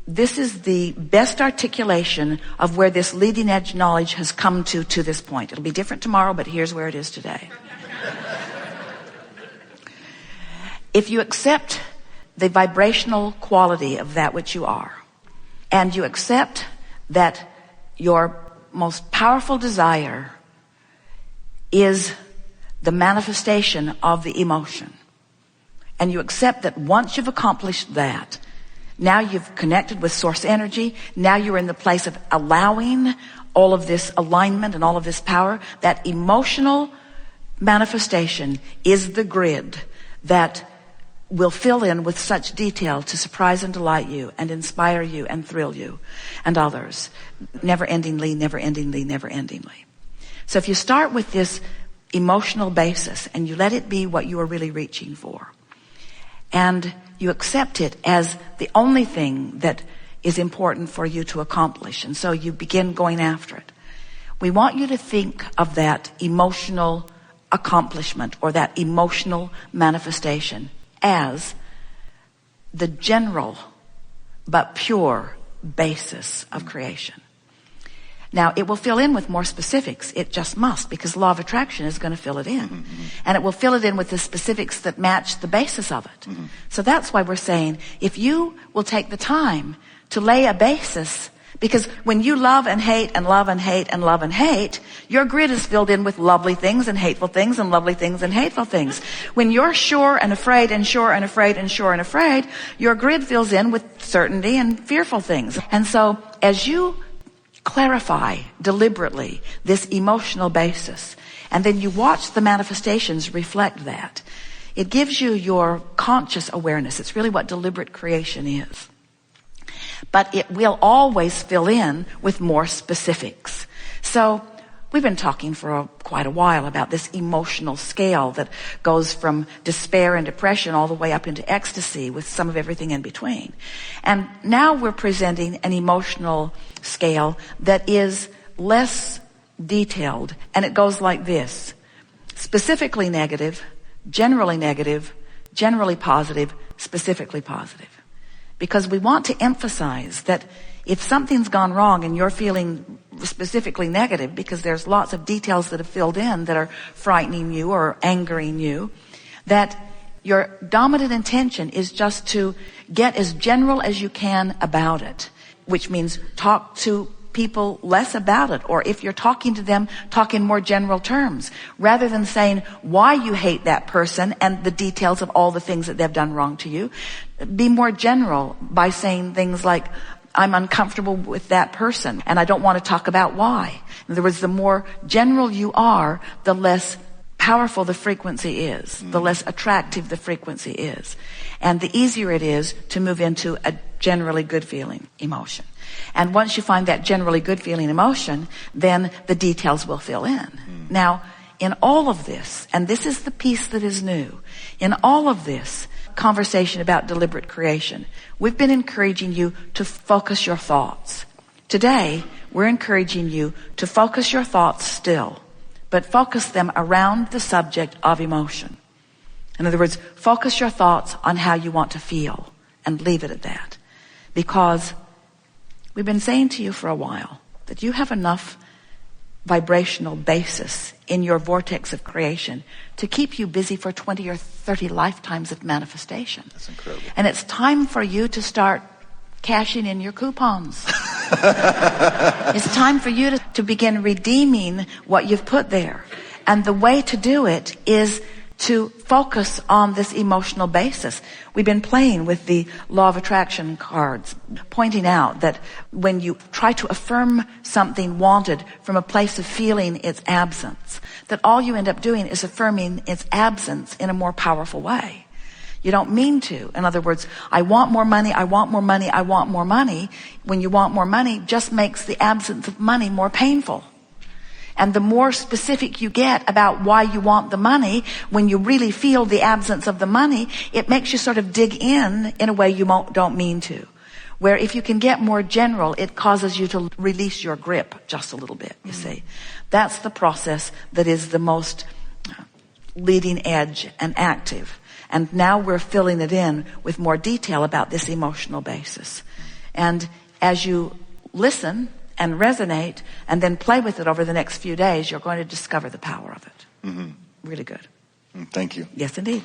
this is the best articulation of where this leading edge knowledge has come to this point. It'll be different tomorrow, but here's where it is today. If you accept the vibrational quality of that which you are, and you accept that your most powerful desire is the manifestation of the emotion, and you accept that once you've accomplished that, now you've connected with source energy, now you're in the place of allowing all of this alignment and all of this power, that emotional manifestation is the grid that will fill in with such detail to surprise and delight you and inspire you and thrill you and others, never-endingly, never-endingly, never-endingly. So if you start with this emotional basis and you let it be what you are really reaching for, and you accept it as the only thing that is important for you to accomplish, and so you begin going after it, we want you to think of that emotional accomplishment or that emotional manifestation as the general but pure basis of creation. Now, it will fill in with more specifics. It just must, because law of attraction is going to fill it in. Mm-hmm. And it will fill it in with the specifics that match the basis of it. Mm-hmm. So that's why we're saying, if you will take the time to lay a basis, because when you love and hate and love and hate and love and hate, your grid is filled in with lovely things and hateful things and lovely things and hateful things. When you're sure and afraid and sure and afraid and sure and afraid, your grid fills in with certainty and fearful things. And so as you clarify deliberately this emotional basis, and then you watch the manifestations reflect that, it gives you your conscious awareness. It's really what deliberate creation is. But it will always fill in with more specifics. So we've been talking for quite a while about this emotional scale that goes from despair and depression all the way up into ecstasy, with some of everything in between. And now we're presenting an emotional scale that is less detailed, and it goes like this: specifically negative, generally positive, specifically positive. Because we want to emphasize that if something's gone wrong and you're feeling specifically negative, because there's lots of details that have filled in that are frightening you or angering you, that your dominant intention is just to get as general as you can about it, which means talk to people less about it, or if you're talking to them, talk in more general terms, rather than saying why you hate that person and the details of all the things that they've done wrong to you. Be more general by saying things like, I'm uncomfortable with that person and I don't want to talk about why. In other words, the more general you are, the less powerful the frequency is, the less attractive the frequency is, and the easier it is to move into a generally good feeling emotion. And once you find that generally good feeling emotion, then the details will fill in. Now, in all of this, and this is the piece that is new, in all of this conversation about deliberate creation, we've been encouraging you to focus your thoughts. Today, we're encouraging you to focus your thoughts still, but focus them around the subject of emotion. In other words, focus your thoughts on how you want to feel and leave it at that. Because we've been saying to you for a while that you have enough vibrational basis in your vortex of creation to keep you busy for 20 or 30 lifetimes of manifestation. That's incredible. And it's time for you to start cashing in your coupons. It's time for you to begin redeeming what you've put there. And the way to do it is to focus on this emotional basis. We've been playing with the law of attraction cards, pointing out that when you try to affirm something wanted from a place of feeling its absence, that all you end up doing is affirming its absence in a more powerful way. You don't mean to. In other words, I want more money, I want more money, I want more money. When you want more money, just makes the absence of money more painful. And the more specific you get about why you want the money, when you really feel the absence of the money, it makes you sort of dig in a way you don't mean to. Where if you can get more general, it causes you to release your grip just a little bit, you see. That's the process that is the most leading edge and active. And now we're filling it in with more detail about this emotional basis. And as you listen and resonate and then play with it over the next few days, you're going to discover the power of it. Really good. Thank you. Yes, indeed.